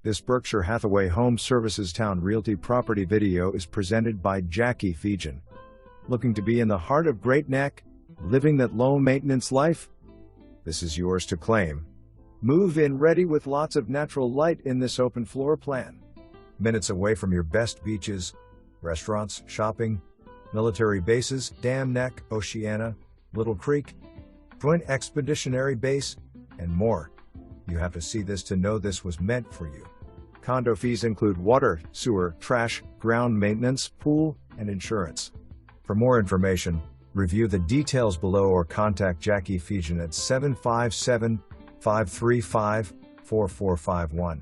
This Berkshire Hathaway Home Services Towne Realty property video is presented by Jackie.feagin. Looking to be in the heart of Great Neck? Living that low-maintenance life? This is yours to claim. Move in ready with lots of natural light in this open floor plan. Minutes away from your best beaches, restaurants, shopping, military bases, Dam Neck, Oceana, Little Creek, Joint Expeditionary Base, and more. You have to see this to know this was meant for you. Condo fees include water, sewer, trash, ground maintenance, pool, and insurance. For more information, review the details below or contact Jackie.feagin at 757-535-4451.